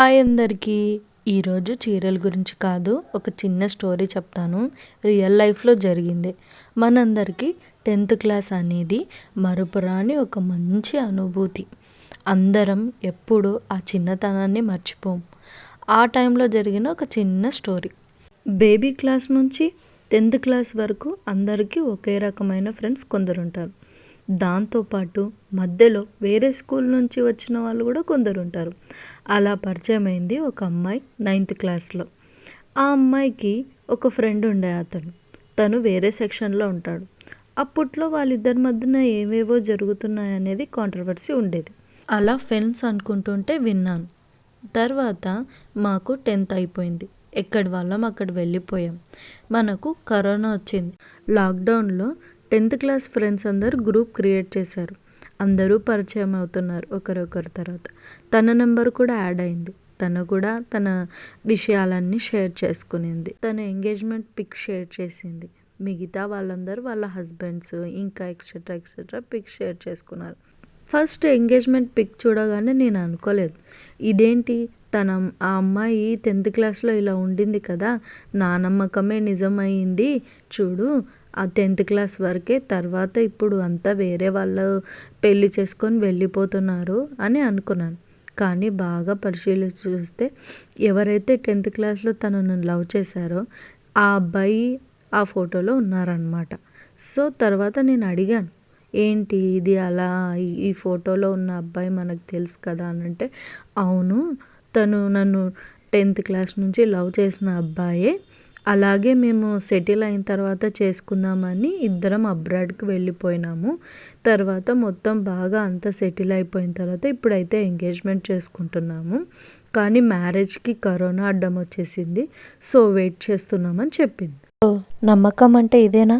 Hi అందరికీ. ఈరోజు చీరల గురించి కాదు, ఒక చిన్న స్టోరీ చెప్తాను. రియల్ లైఫ్లో జరిగింది. మనందరికీ 10th క్లాస్ అనేది మరపురాని ఒక మంచి అనుభూతి. అందరం ఎప్పుడూ ఆ చిన్నతనాన్ని మర్చిపోం. ఆ టైంలో జరిగిన ఒక చిన్న స్టోరీ. బేబీ క్లాస్ నుంచి 10th క్లాస్ వరకు అందరికీ ఒకే రకమైన ఫ్రెండ్స్ కొందరుంటారు. దాంతోపాటు మధ్యలో వేరే స్కూల్ నుంచి వచ్చిన వాళ్ళు కూడా కొందరు ఉంటారు. అలా పరిచయం అయింది ఒక అమ్మాయి 9th క్లాస్లో. ఆ అమ్మాయికి ఒక ఫ్రెండ్ ఉండే, తను వేరే సెక్షన్లో ఉంటాడు. అప్పట్లో వాళ్ళిద్దరి మధ్యన ఏవేవో జరుగుతున్నాయనేది కాంట్రవర్సీ ఉండేది. అలా ఫ్రెండ్స్ అనుకుంటుంటే విన్నాను. తర్వాత మాకు 10th అయిపోయింది. ఎక్కడి వాళ్ళం అక్కడ వెళ్ళిపోయాం. మనకు కరోనా వచ్చింది. లాక్డౌన్లో 10th క్లాస్ ఫ్రెండ్స్ అందరూ గ్రూప్ క్రియేట్ చేశారు. అందరూ పరిచయం అవుతున్నారు ఒకరొకరి తర్వాత. తన నెంబర్ కూడా యాడ్ అయింది. తను కూడా తన విషయాలన్నీ షేర్ చేసుకునింది. తన ఎంగేజ్మెంట్ పిక్స్ షేర్ చేసింది. మిగతా వాళ్ళందరూ వాళ్ళ హస్బెండ్స్ ఇంకా ఎక్సెట్రా పిక్స్ షేర్ చేసుకున్నారు. ఫస్ట్ ఎంగేజ్మెంట్ పిక్ చూడగానే నేను అనుకోలేదు, ఇదేంటి ఆ అమ్మాయి 10th క్లాస్లో ఇలా ఉండింది కదా, నా నమ్మకమే నిజమైంది చూడు, ఆ 10th క్లాస్ వరకే, తర్వాత ఇప్పుడు అంతా వేరే వాళ్ళు పెళ్లి చేసుకొని వెళ్ళిపోతున్నారు అని అనుకున్నాను. కానీ బాగా పరిశీలించి చూస్తే ఎవరైతే 10th క్లాస్లో తనను లవ్ చేశారో ఆ అబ్బాయి ఆ ఫోటోలో ఉన్నారనమాట. సో తర్వాత నేను అడిగాను, ఏంటి ఇది అలా, ఈ ఫోటోలో ఉన్న అబ్బాయి మనకు తెలుసు కదా అని అంటే, అవును తను నన్ను 10th క్లాస్ నుంచి లవ్ చేసిన అబ్బాయే, అలాగే మేము సెటిల్ అయిన తర్వాత చేసుకుందామని ఇద్దరం అబ్రాడ్కి వెళ్ళిపోయినాము. తర్వాత మొత్తం బాగా అంతా సెటిల్ అయిపోయిన తర్వాత ఇప్పుడైతే ఎంగేజ్మెంట్ చేసుకుంటున్నాము. కానీ మ్యారేజ్కి కరోనా అడ్డం వచ్చేసింది. సో వెయిట్ చేస్తున్నామని చెప్పింది. నమ్మకం అంటే ఇదేనా?